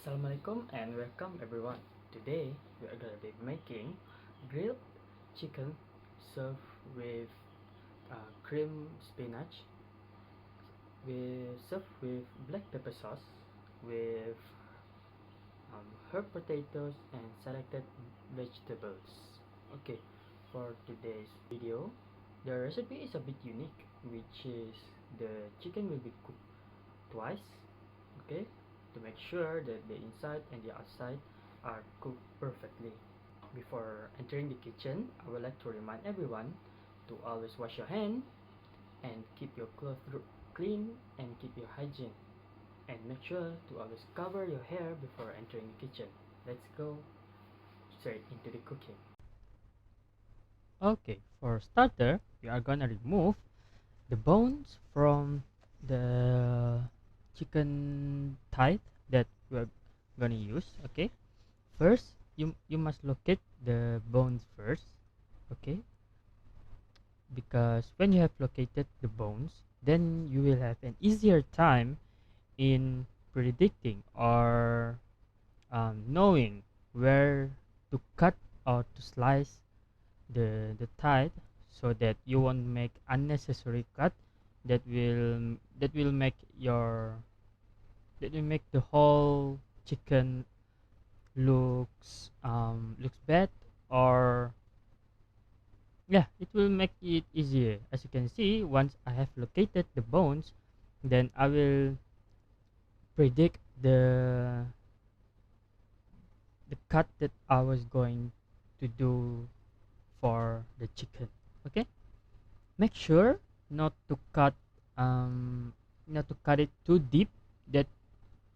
Assalamualaikum and welcome everyone. Today we are gonna be making grilled chicken served with cream spinach, served with black pepper sauce, with herb potatoes and selected vegetables. Okay, for today's video, the recipe is a bit unique, which is the chicken will be cooked twice. Okay, to make sure that the inside and the outside are cooked perfectly. Before entering the kitchen, I would like to remind everyone to always wash your hand and keep your clothes clean and keep your hygiene, and make sure to always cover your hair before entering the kitchen. Let's go straight into the cooking. Okay, for starter, we are gonna remove the bones from the chicken thigh that we're gonna use. Okay, first you must locate the bones first. Okay, because when you have located the bones, then you will have an easier time in predicting or knowing where to cut or to slice the thigh, so that you won't make unnecessary cut that will make the whole chicken looks bad, or yeah, it will make it easier. As you can see, once I have located the bones, then I will predict the cut that I was going to do for the chicken. Okay, make sure not to cut um not to cut it too deep that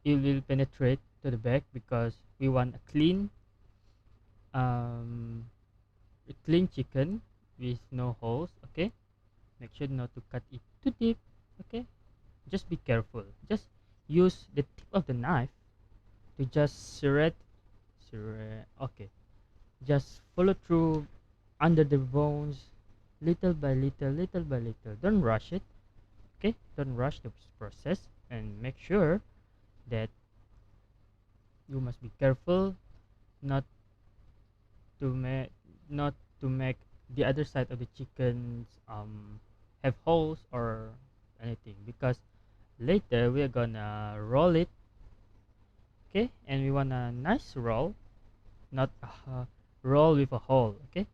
it will penetrate to the back, because we want um a clean chicken with no holes. Okay, make sure not to cut it too deep. Okay, just be careful, just use the tip of the knife to just okay, just follow through under the bones, little by little, little by little. Don't rush it. Okay, don't rush the process, and make sure that you must be careful not to make not to make the other side of the chickens have holes or anything, because later we're gonna roll it. Okay, and we want a nice roll, not a roll with a hole. Okay,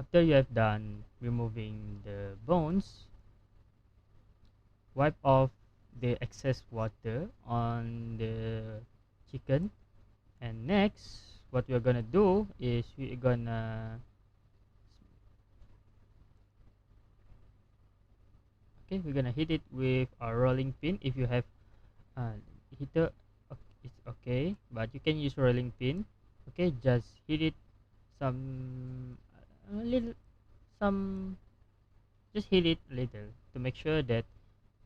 after you have done removing the bones, wipe off the excess water on the chicken, and next what we're gonna do is we're gonna hit it with a rolling pin. If you have heater, it's okay, but you can use rolling pin. Okay, just hit it some a little some just hit it a little to make sure that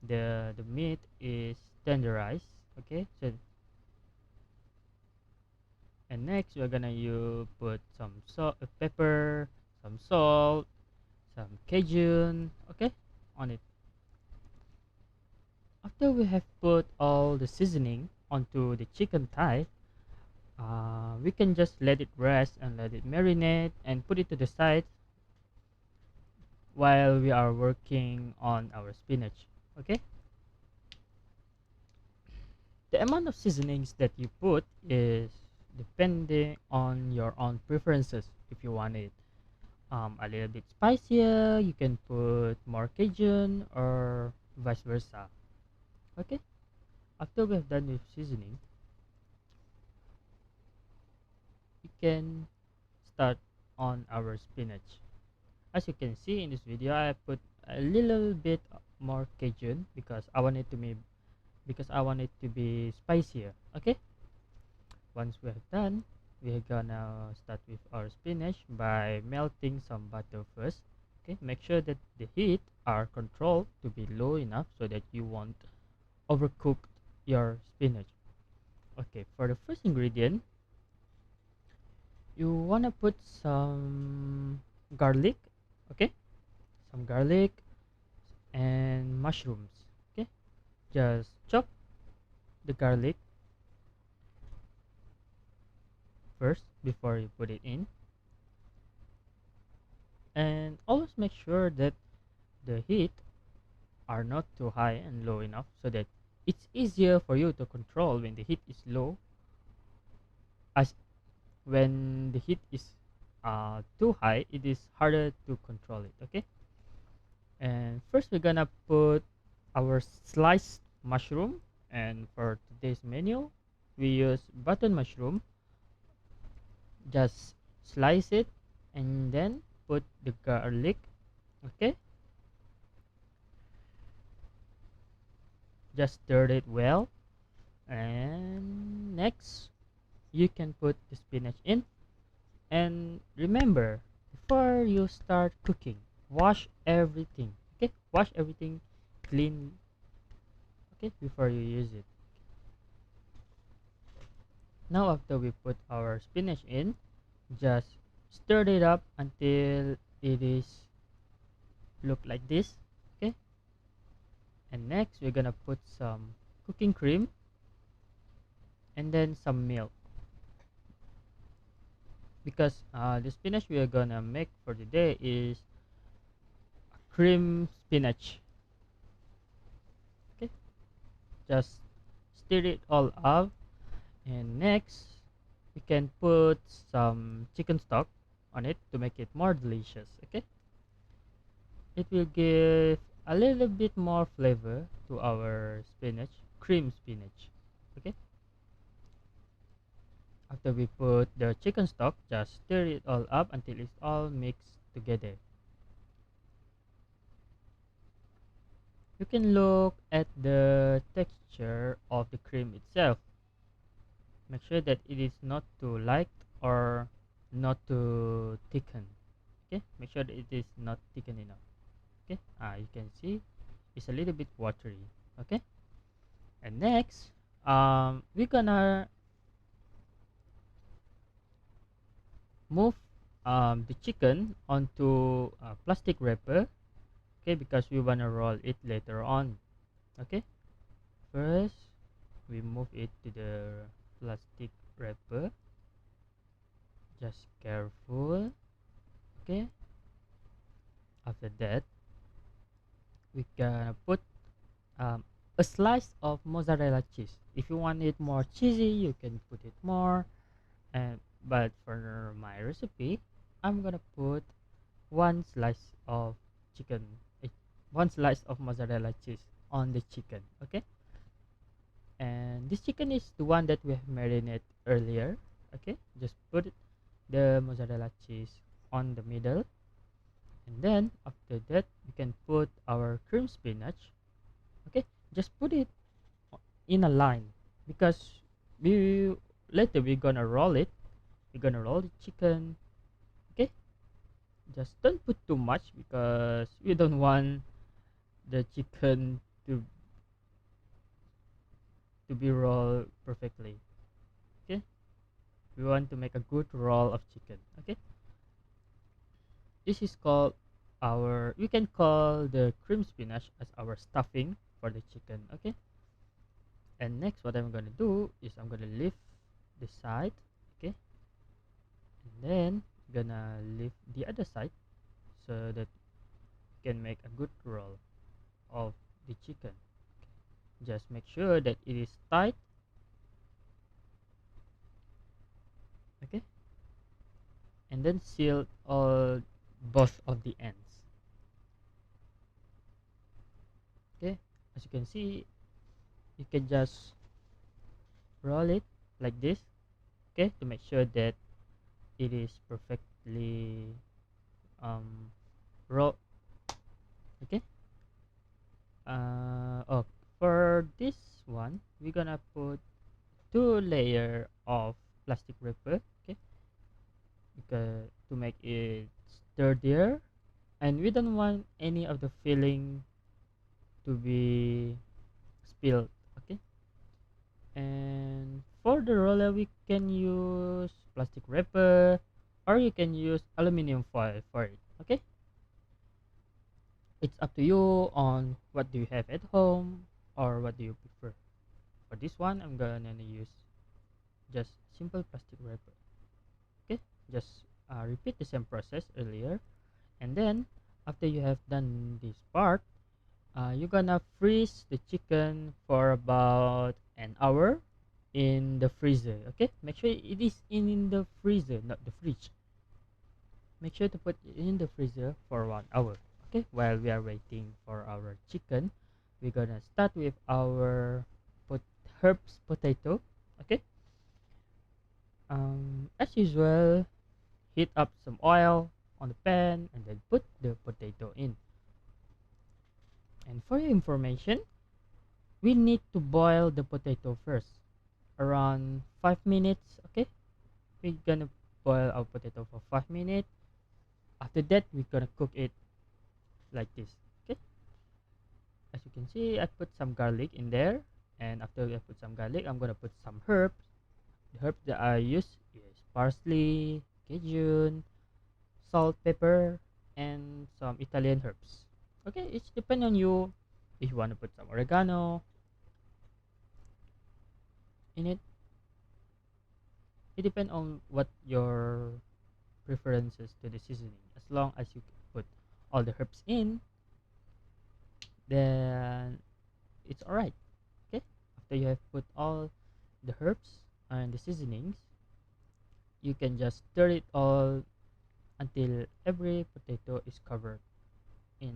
the meat is tenderized. Okay, so and next we're gonna you put some salt, pepper, some salt, some cajun, okay, on it. After we have put all the seasoning onto the chicken thigh, we can just let it rest and let it marinate and put it to the side while we are working on our spinach. Okay, the amount of seasonings that you put is depending on your own preferences. If you want it a little bit spicier, you can put more cajun, or vice versa. Okay, after we have done with seasoning, we can start on our spinach. As you can see in this video, I put a little bit more cajun because I want it to be spicier. Okay, once we have done, we're gonna start with our spinach by melting some butter first. Okay, make sure that the heat are controlled to be low enough so that you won't overcook your spinach. Okay, for the first ingredient, you wanna put some garlic. Okay, some garlic and mushrooms. Okay, just chop the garlic first before you put it in. And always make sure that the heat are not too high and low enough, so that it's easier for you to control when the heat is low, as when the heat is too high, it is harder to control it. Okay, and first we're gonna put our sliced mushroom, and for today's menu we use button mushroom. Just slice it and then put the garlic. Okay, just stir it well, and next you can put the spinach in. And remember, before you start cooking, wash everything. Okay, wash everything clean. Okay, before you use it. Now after we put our spinach in, just stir it up until it is look like this. Okay, and next we're gonna put some cooking cream and then some milk, because the spinach we are gonna make for today is cream spinach. Okay, just stir it all up, and next we can put some chicken stock on it to make it more delicious. Okay, it will give a little bit more flavor to our spinach, cream spinach. Okay, after we put the chicken stock, just stir it all up until it's all mixed together. You can look at the texture of the cream itself. Make sure that it is not too light or not too thickened. Okay, make sure that it is not thickened enough. Okay, you can see it's a little bit watery. Okay, and next we're gonna move the chicken onto a plastic wrapper. Okay, because we wanna roll it later on. Okay, first we move it to the plastic wrapper. Just careful. Okay, after that we gonna put a slice of mozzarella cheese. If you want it more cheesy, you can put it more. And but for my recipe, I'm gonna put one slice of chicken, eh, one slice of mozzarella cheese on the chicken. Okay, and this chicken is the one that we have marinated earlier. Okay, just put the mozzarella cheese on the middle, and then after that we can put our cream spinach. Okay, just put it in a line, because we later we're gonna roll it. We're gonna roll the chicken. Okay, just don't put too much, because we don't want the chicken to be rolled perfectly. Okay, we want to make a good roll of chicken. Okay, this is called our, we can call the cream spinach as our stuffing for the chicken. Okay, and next what I'm gonna do is I'm gonna lift the side. Okay, and then gonna lift the other side, so that we can make a good roll of the chicken. Just make sure that it is tight. Okay, and then seal all both of the ends. Okay, as you can see, you can just roll it like this. Okay, to make sure that it is perfectly roll. Okay, oh, for this one we're gonna put 2 layer of plastic wrapper. Okay, because to make it sturdier, and we don't want any of the filling to be spilled. Okay, and for the roller we can use plastic wrapper, or you can use aluminum foil for it. Okay, it's up to you on what do you have at home or what do you prefer. For this one I'm gonna use just simple plastic wrapper. Okay, just repeat the same process earlier, and then after you have done this part, you're gonna freeze the chicken for about an hour in the freezer. Okay, make sure it is in the freezer, not the fridge. Make sure to put it in the freezer for 1 hour. Okay, while we are waiting for our chicken, we're gonna start with our herbs potato. Okay, as usual, heat up some oil on the pan and then put the potato in. And for your information, we need to boil the potato first, around 5 minutes. Okay, we're gonna boil our potato for 5 minutes. After that, we're gonna cook it like this. Okay, as you can see, I put some garlic in there, and after I put some garlic, I'm gonna put some herbs. The herbs that I use is parsley, cajun, salt, pepper, and some Italian herbs. Okay, it's depend on you if you want to put some oregano in it. It depends on what your preferences to the seasoning. As long as you put all the herbs in, then it's alright. Okay, after you have put all the herbs and the seasonings, you can just stir it all until every potato is covered in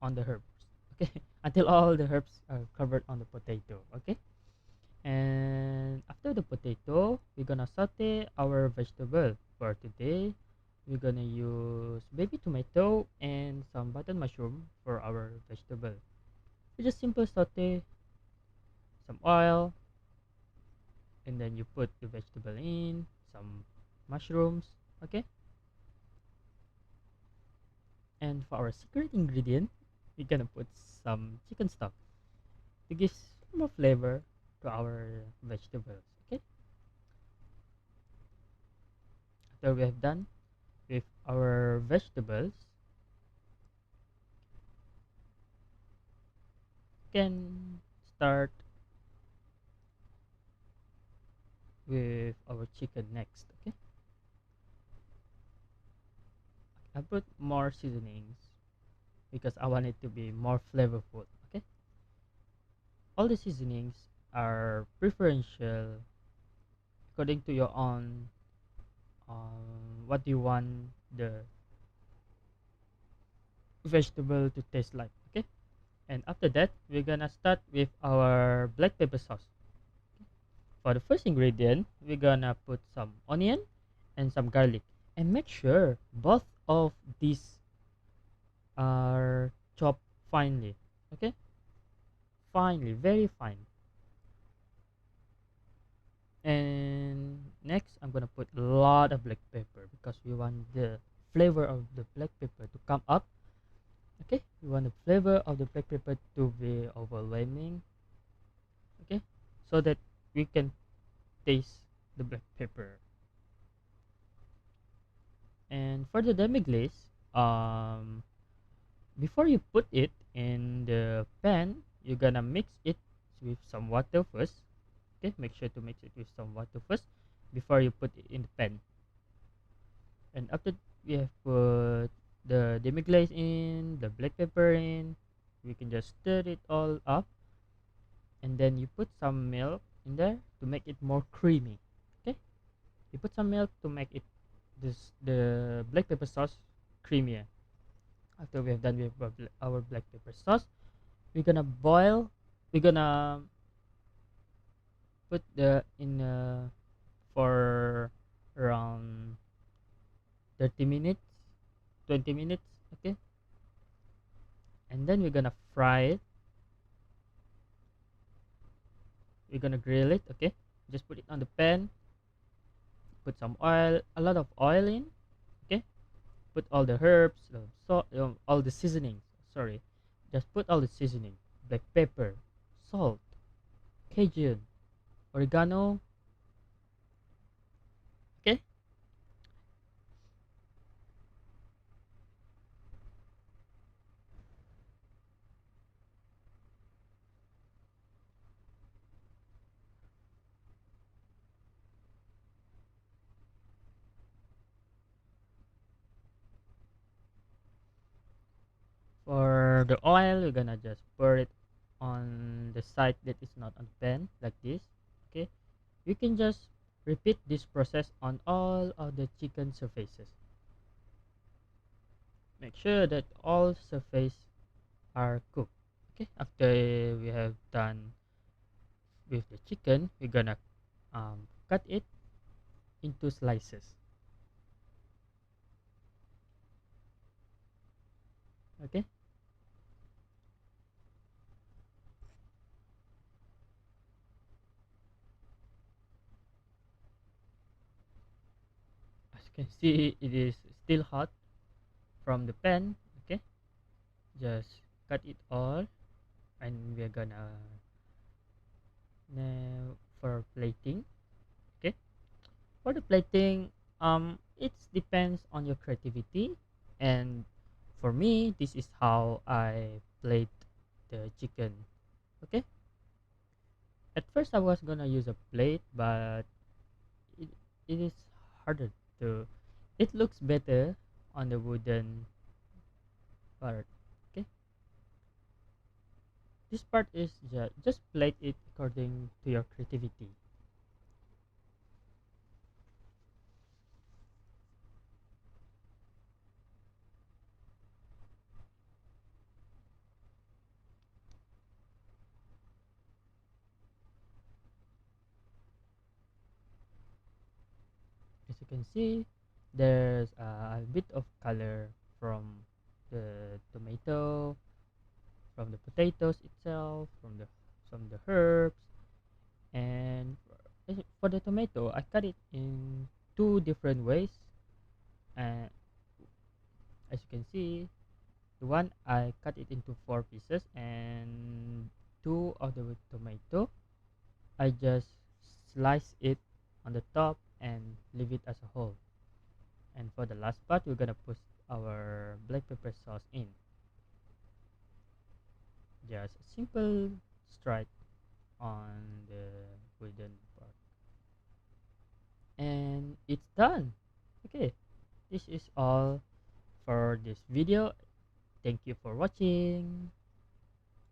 on the herbs. Okay, until all the herbs are covered on the potato. Okay, and after the potato, we're gonna saute our vegetable. For today, we're gonna use baby tomato and some button mushroom for our vegetable. You just simple saute some oil, and then you put the vegetable in some mushrooms. Okay, and for our secret ingredient, we're gonna put some chicken stock to give more flavor to our vegetables. Okay, after we have done with our vegetables, we can start with our chicken next. Okay, I put more seasonings because I want it to be more flavorful. Okay, all the seasonings are preferential according to your own what you want the vegetable to taste like. Okay, and after that, we're gonna start with our black pepper sauce. For the first ingredient, we're gonna put some onion and some garlic, and make sure both of these are chopped finely. Okay, finely, very fine. And next, I'm gonna put a lot of black pepper because we want the flavor of the black pepper to come up. Okay, we want the flavor of the black pepper to be overwhelming. Okay, so that we can taste the black pepper. And for the demi glaze, before you put it in the pan, you're gonna mix it with some water first. Okay, make sure to mix it with some water first before you put it in the pan. And after we have put the demi glaze in, the black pepper in, we can just stir it all up, and then you put some milk in there to make it more creamy. Okay, you put some milk to make it the black pepper sauce creamier. After we have done with our black pepper sauce, we're gonna boil. We're gonna put the in for around 30 minutes, 20 minutes. Okay, and then we're gonna fry it. We're gonna grill it. Okay, just put it on the pan, put some oil, a lot of oil in. Okay, put all the herbs, all the seasonings. Sorry, just put all the seasoning: black pepper, salt, cajun, oregano. Okay, For the oil, we're gonna just pour it on the side that is not on the pan, like this. Okay, you can just repeat this process on all of the chicken surfaces. Make sure that all surface are cooked. Okay, after we have done with the chicken, we're gonna cut it into slices. Okay, as you can see, it is still hot from the pan. Okay, just cut it all, and we're gonna now for plating. Okay, for the plating, it depends on your creativity, and for me, this is how I plate the chicken. Okay, at first I was gonna use a plate, but it, it is harder to. It looks better on the wooden part. Okay, this part is just plate it according to your creativity. As you can see, there's a bit of color from the tomato, from the potatoes itself, from the herbs, and for the tomato, I cut it in two different ways. And as you can see, the one I cut it into four pieces, and two of the tomato I just slice it on the top and leave it as a whole. And for the last part, we're gonna put our black pepper sauce in. Just a simple strike on the wooden part, and it's done. Okay, this is all for this video. Thank you for watching.